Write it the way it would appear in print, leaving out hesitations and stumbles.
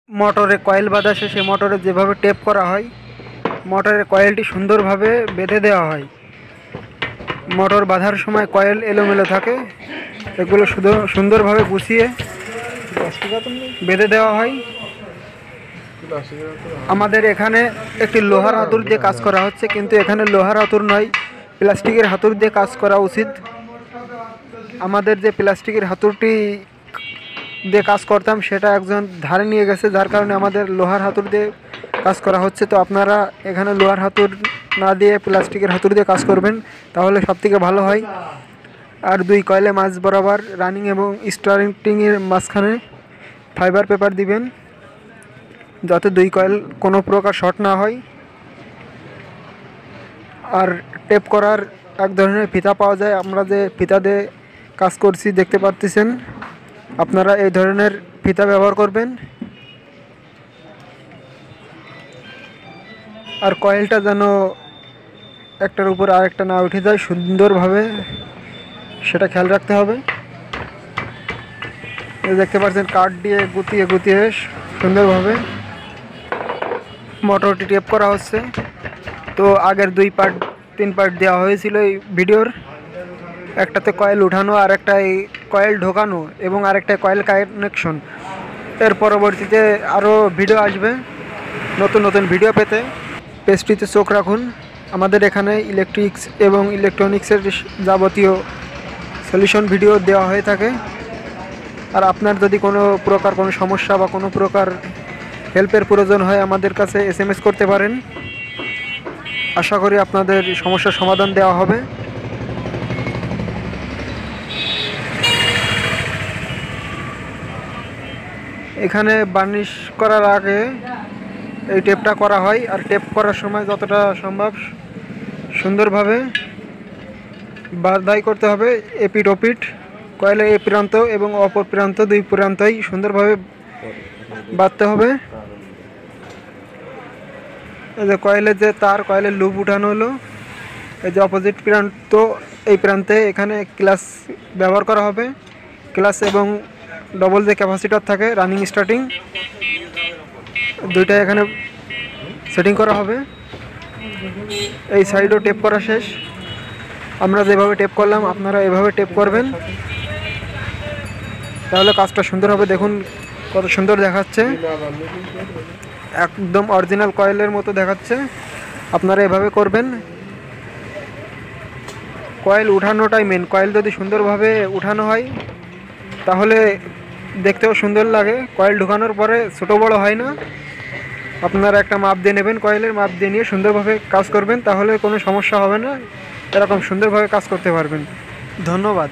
মোটরে কয়েল বাঁধা শেষে মোটরে যেভাবে টেপ করা হয়, মোটরের কয়েলটি সুন্দরভাবে বেঁধে দেওয়া হয়। মোটর বাঁধার সময় কয়েল এলোমেলো থাকে, এগুলো শুধু সুন্দরভাবে গুছিয়ে বেঁধে দেওয়া হয়। আমাদের এখানে একটি লোহার হাতুড় দিয়ে কাজ করা হচ্ছে, কিন্তু এখানে লোহার হাতুড় নয়, প্লাস্টিকের হাতুড় দিয়ে কাজ করা উচিত। আমাদের যে প্লাস্টিকের হাতুড়টি দিয়ে কাজ করতাম সেটা একজন ধারে নিয়ে গেছে, যার কারণে আমাদের লোহার হাতুড় দিয়ে কাজ করা হচ্ছে। তো আপনারা এখানে লোহার হাতুড় না দিয়ে প্লাস্টিকের হাতুড় দিয়ে কাজ করবেন, তাহলে সবথেকে ভালো হয়। আর দুই কয়েলে মাঝ বরাবর রানিং এবং স্টার্টিংয়ের মাঝখানে ফাইবার পেপার দিবেন, যাতে দুই কয়েল কোনো প্রকার শর্ট না হয়। আর টেপ করার এক ধরনের ফিতা পাওয়া যায়, আমরা যে ফিতা দিয়ে কাজ করছি দেখতে পাচ্ছেন, আপনারা এই ধরনের ফিতা ব্যবহার করবেন। আর কয়েলটা যেন একটার উপর আরেকটা না উঠে যায় সুন্দরভাবে, সেটা খেয়াল রাখতে হবে। দেখতে পাচ্ছেন কাঠ দিয়ে গুতিয়ে গুতিয়ে সুন্দরভাবে মোটরটি টেপ করা হচ্ছে। তো আগের 2-3 পার্ট দেওয়া হয়েছিল এই ভিডিওর, একটাতে কয়েল উঠানো, আর একটাই কয়েল ঢোকানো এবং আরেকটা কয়েল কানেকশন। এর পরবর্তীতে আরও ভিডিও আসবে। নতুন নতুন ভিডিও পেতে পেজটিতে চোখ রাখুন। আমাদের এখানে ইলেকট্রিক্স এবং ইলেকট্রনিক্সের যাবতীয় সলিউশন ভিডিও দেওয়া হয়ে থাকে। আর আপনার যদি কোনো প্রকার কোনো সমস্যা বা কোনো প্রকার হেল্পের প্রয়োজন হয়, আমাদের কাছে SMS করতে পারেন। আশা করি আপনাদের সমস্যার সমাধান দেওয়া হবে। এখানে বার্নিশ করার আগে এই টেপটা করা হয়, আর টেপ করার সময় যতটা সম্ভব সুন্দরভাবে বাঁধাই করতে হবে। এপিট ওপিট কয়েলের এই প্রান্ত এবং অপর প্রান্ত, দুই প্রান্তই সুন্দরভাবে বাঁধতে হবে। এই যে কয়েলের যে তার, কয়েলের লুপ উঠানো হলো, এই যে অপোজিট প্রান্ত, এই প্রান্তে এখানে ক্লাচ ব্যবহার করা হবে। ক্লাচ এবং ডবল যে ক্যাপাসিটর থাকে রানিং স্টার্টিং, দুইটাই এখানে সেটিং করা হবে। এই সাইডও টেপ করা শেষ। আমরা যেভাবে টেপ করলাম আপনারা এভাবে টেপ করবেন, তাহলে কাজটা সুন্দর হবে। দেখুন কত সুন্দর দেখাচ্ছে, একদম অরিজিনাল কয়েলের মতো দেখাচ্ছে। আপনারা এভাবে করবেন। Coil উঠানোটাই main. কয়েল যদি সুন্দরভাবে উঠানো হয় তাহলে দেখতেও সুন্দর লাগে। কয়েল ঢোকানোর পরে ছোটো বড় হয় না। আপনারা একটা মাপ দিয়ে নেবেন, কয়েলের মাপ দিয়ে নিয়ে সুন্দরভাবে কাজ করবেন, তাহলে কোনো সমস্যা হবে না। এরকম সুন্দরভাবে কাজ করতে পারবেন। ধন্যবাদ।